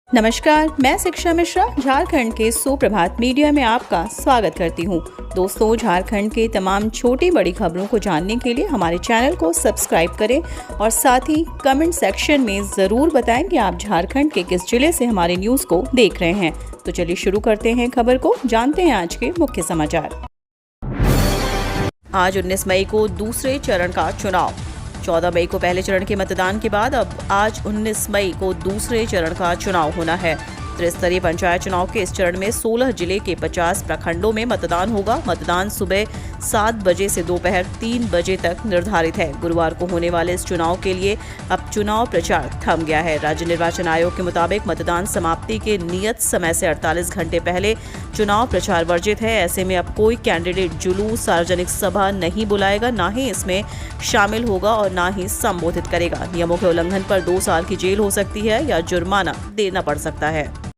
नमस्कार, मैं शिक्षा मिश्रा झारखंड के सुप्रभात मीडिया में आपका स्वागत करती हूँ। दोस्तों, झारखंड के तमाम छोटी बड़ी खबरों को जानने के लिए हमारे चैनल को सब्सक्राइब करें और साथ ही कमेंट सेक्शन में ज़रूर बताएं कि आप झारखंड के किस जिले से हमारे न्यूज़ को देख रहे हैं। तो चलिए शुरू करते हैं खबर को, जानते हैं आज के मुख्य समाचार। आज 19 मई को दूसरे चरण का चुनाव। 14 मई को पहले चरण के मतदान के बाद अब आज 19 मई को दूसरे चरण का चुनाव होना है। त्रिस्तरीय पंचायत चुनाव के इस चरण में 16 जिले के 50 प्रखंडों में मतदान होगा। मतदान सुबह 7 बजे से दोपहर 3 बजे तक निर्धारित है। गुरुवार को होने वाले इस चुनाव के लिए अब चुनाव प्रचार थम गया है। राज्य निर्वाचन आयोग के मुताबिक मतदान समाप्ति के नियत समय से 48 घंटे पहले चुनाव प्रचार वर्जित है। ऐसे में अब कोई कैंडिडेट जुलूस, सार्वजनिक सभा नहीं बुलाएगा, ना ही इसमें शामिल होगा और ना ही संबोधित करेगा। नियमों के उल्लंघन पर 2 साल की जेल हो सकती है या जुर्माना देना पड़ सकता है।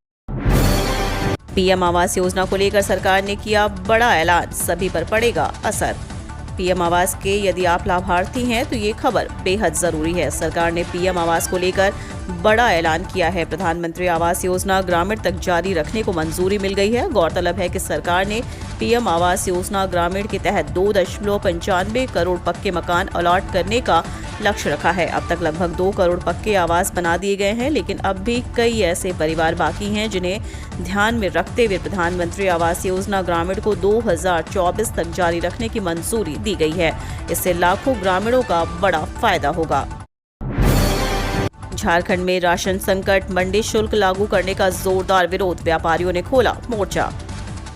पीएम आवास योजना को लेकर सरकार ने किया बड़ा ऐलान, सभी पर पड़ेगा असर। पीएम आवास के यदि आप लाभार्थी हैं तो ये खबर बेहद जरूरी है। सरकार ने पीएम आवास को लेकर बड़ा ऐलान किया है। प्रधानमंत्री आवास योजना ग्रामीण तक जारी रखने को मंजूरी मिल गई है। गौरतलब है कि सरकार ने पीएम आवास योजना ग्रामीण के तहत 2.95 करोड़ पक्के मकान अलॉट करने का लक्ष्य रखा है। अब तक लगभग 2 करोड़ पक्के आवास बना दिए गए हैं, लेकिन अब भी कई ऐसे परिवार बाकी हैं जिन्हें ध्यान में रखते हुए प्रधानमंत्री आवास योजना ग्रामीण को 2024 तक जारी रखने की मंजूरी दी गई है। इससे लाखों ग्रामीणों का बड़ा फायदा होगा। झारखंड में राशन संकट, मंडी शुल्क लागू करने का जोरदार विरोध, व्यापारियों ने खोला मोर्चा।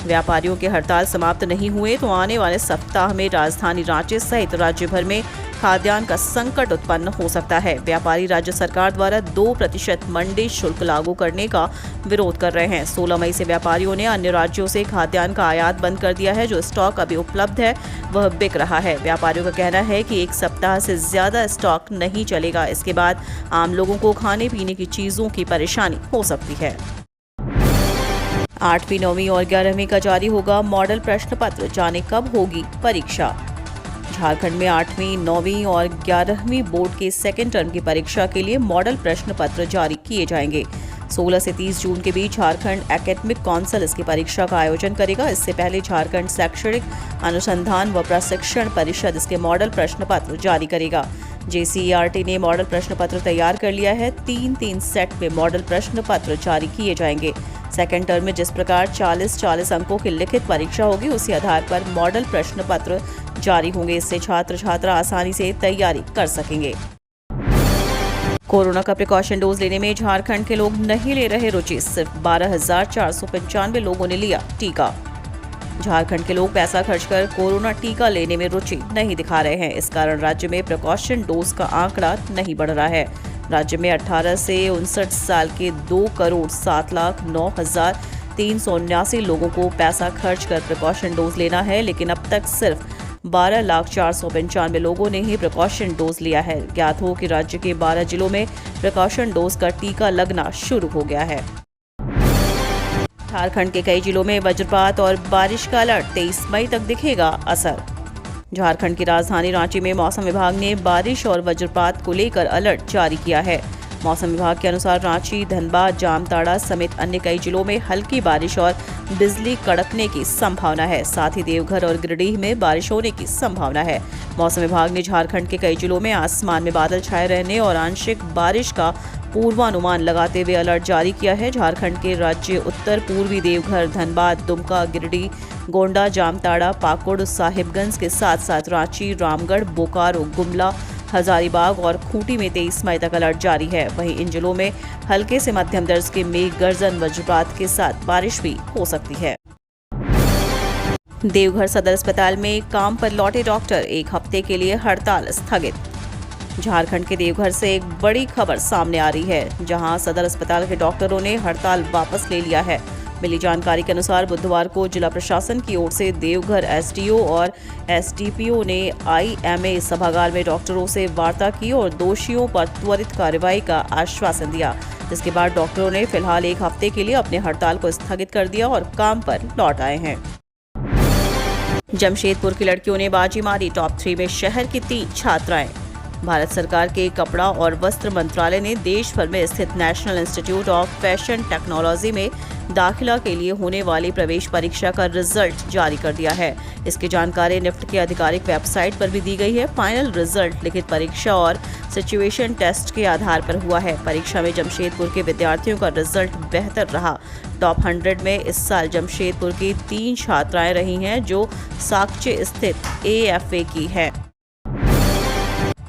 व्यापारियों के हड़ताल समाप्त नहीं हुए तो आने वाले सप्ताह में राजधानी रांची सहित राज्य भर में खाद्यान्न का संकट उत्पन्न हो सकता है। व्यापारी राज्य सरकार द्वारा 2% मंडी शुल्क लागू करने का विरोध कर रहे हैं। 16 मई से व्यापारियों ने अन्य राज्यों से खाद्यान्न का आयात बंद कर दिया है। जो स्टॉक अभी उपलब्ध है वह बिक रहा है। व्यापारियों का कहना है कि 1 सप्ताह से ज्यादा स्टॉक नहीं चलेगा। इसके बाद आम लोगों को खाने पीने की चीजों की परेशानी हो सकती है। 8वीं, 9वीं और 11वीं का जारी होगा मॉडल प्रश्न पत्र, जाने कब होगी परीक्षा। झारखंड में 8वीं, 9वीं और 11वीं बोर्ड के सेकेंड टर्म की परीक्षा के लिए मॉडल प्रश्न पत्र जारी किए जाएंगे। 16 से 30 जून के बीच झारखंड एकेडमिक काउंसिल इसकी परीक्षा का आयोजन करेगा। इससे पहले झारखंड शैक्षणिक अनुसंधान व प्रशिक्षण परिषद इसके मॉडल प्रश्न पत्र जारी करेगा। JCERT ने मॉडल प्रश्न पत्र तैयार कर लिया है। 3-3 सेट में मॉडल प्रश्न पत्र जारी किए जाएंगे। सेकेंड टर्म में जिस प्रकार 40-40 अंकों की लिखित परीक्षा होगी, उसी आधार पर मॉडल प्रश्न पत्र जारी होंगे। इससे छात्र छात्रा आसानी से तैयारी कर सकेंगे। कोरोना का प्रिकॉशन डोज लेने में झारखंड के लोग नहीं ले रहे रुचि, सिर्फ 12,495 लोगों ने लिया टीका। झारखंड के लोग पैसा खर्च कर कोरोना टीका लेने में रुचि नहीं दिखा रहे हैं। इस कारण राज्य में प्रिकॉशन डोज का आंकड़ा नहीं बढ़ रहा है। राज्य में 18 से 59 साल के 2,07,09,379 लोगों को पैसा खर्च कर प्रिकॉशन डोज लेना है, लेकिन अब तक सिर्फ 12,495 लोगों ने ही प्रिकॉशन डोज लिया है। ज्ञात हो कि राज्य के 12 जिलों में प्रिकॉशन डोज का टीका लगना शुरू हो गया है। झारखंड के कई जिलों में वज्रपात और बारिश का अलर्ट, 23 मई तक दिखेगा असर। झारखंड की राजधानी रांची में मौसम विभाग ने बारिश और वज्रपात को लेकर अलर्ट जारी किया है। मौसम विभाग के अनुसार रांची, धनबाद, जामताड़ा समेत अन्य कई जिलों में हल्की बारिश और बिजली कड़कने की संभावना है। साथ ही देवघर और गिरिडीह में बारिश होने की संभावना है। मौसम विभाग ने झारखंड के कई जिलों में आसमान में बादल छाए रहने और आंशिक बारिश का पूर्वानुमान लगाते हुए अलर्ट जारी किया है। झारखंड के राज्य उत्तर पूर्वी देवघर, धनबाद, दुमका, गिरिडीह, गोंडा, जामताड़ा, पाकुड़, साहिबगंज के साथ साथ रांची, रामगढ़, बोकारो, गुमला, हजारीबाग और खूंटी में 23 मई तक अलर्ट जारी है। वहीं इन जिलों में हल्के से मध्यम दर्ज के मेघ गर्जन, वज्रपात के साथ बारिश भी हो सकती है। देवघर सदर अस्पताल में काम पर लौटे डॉक्टर, 1 हफ्ते के लिए हड़ताल स्थगित। झारखंड के देवघर से एक बड़ी खबर सामने आ रही है, जहां सदर अस्पताल के डॉक्टरों ने हड़ताल वापस ले लिया है। मिली जानकारी के अनुसार बुधवार को जिला प्रशासन की ओर से देवघर SDO और SDPO ने IMA सभागार में डॉक्टरों से वार्ता की और दोषियों पर त्वरित कार्रवाई का आश्वासन दिया। जिसके बाद डॉक्टरों ने फिलहाल 1 हफ्ते के लिए अपने हड़ताल को स्थगित कर दिया और काम पर लौट आए हैं। जमशेदपुर की लड़कियों ने बाजी मारी, टॉप 3 में शहर की 3 छात्राएं। भारत सरकार के कपड़ा और वस्त्र मंत्रालय ने देश भर में स्थित national institute of fashion technology में दाखिला के लिए होने वाली प्रवेश परीक्षा का रिजल्ट जारी कर दिया है। इसकी जानकारी निफ्ट की आधिकारिक वेबसाइट पर भी दी गई है। फाइनल रिजल्ट लिखित परीक्षा और सिचुएशन टेस्ट के आधार पर हुआ है। परीक्षा में जमशेदपुर के विद्यार्थियों का रिजल्ट बेहतर रहा। टॉप 100 में इस साल जमशेदपुर की 3 छात्राएं रही हैं जो साकचे स्थित AFA की है।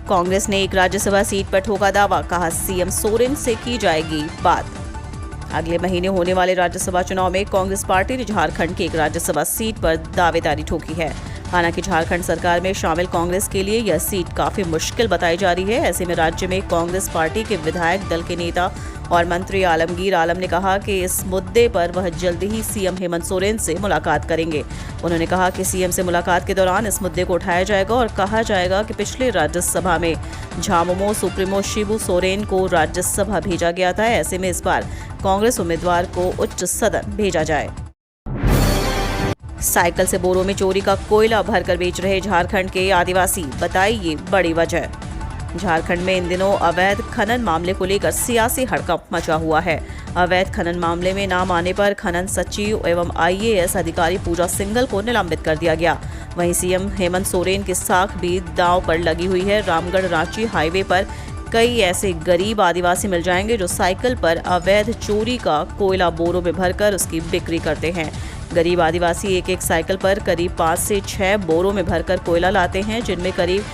कांग्रेस ने एक राज्यसभा सीट पर ठोका दावा, कहा सीएम सोरेन से की जाएगी बात। अगले महीने होने वाले राज्यसभा चुनाव में कांग्रेस पार्टी ने झारखंड की एक राज्यसभा सीट पर दावेदारी ठोकी है। हालांकि झारखंड सरकार में शामिल कांग्रेस के लिए यह सीट काफी मुश्किल बताई जा रही है। ऐसे में राज्य में कांग्रेस पार्टी के विधायक दल के नेता और मंत्री आलमगीर आलम ने कहा कि इस मुद्दे पर वह जल्द ही सीएम हेमंत सोरेन से मुलाकात करेंगे। उन्होंने कहा कि सीएम से मुलाकात के दौरान इस मुद्दे को उठाया जाएगा और कहा जाएगा कि पिछले राज्यसभा में झामुमो सुप्रीमो शिबू सोरेन को राज्यसभा भेजा गया था। ऐसे में इस बार कांग्रेस उम्मीदवार को उच्च सदन भेजा जाए। साइकिल से बोरों में चोरी का कोयला भरकर बेच रहे झारखंड के आदिवासी, बताइए बड़ी वजह। झारखंड में इन दिनों अवैध खनन मामले को लेकर सियासी हड़कंप मचा हुआ है। अवैध खनन मामले में नाम आने पर खनन सचिव एवं IAS अधिकारी पूजा सिंघल को निलंबित कर दिया गया। वहीं सीएम हेमंत सोरेन की साख भी दांव पर लगी हुई है। रामगढ़ रांची हाईवे पर कई ऐसे गरीब आदिवासी मिल जाएंगे जो साइकिल पर अवैध चोरी का कोयला बोरों में भरकर उसकी बिक्री करते हैं। गरीब आदिवासी एक साइकिल पर करीब 5 से 6 बोरों में भरकर कोयला लाते हैं, जिनमें करीब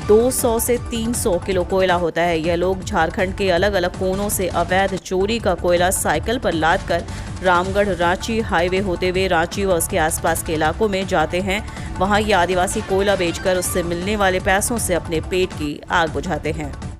200 से 300 किलो कोयला होता है। यह लोग झारखंड के अलग अलग कोनों से अवैध चोरी का कोयला साइकिल पर लादकर रामगढ़ रांची हाईवे होते हुए रांची व उसके आसपास के इलाकों में जाते हैं। वहां ये आदिवासी कोयला बेचकर उससे मिलने वाले पैसों से अपने पेट की आग बुझाते हैं।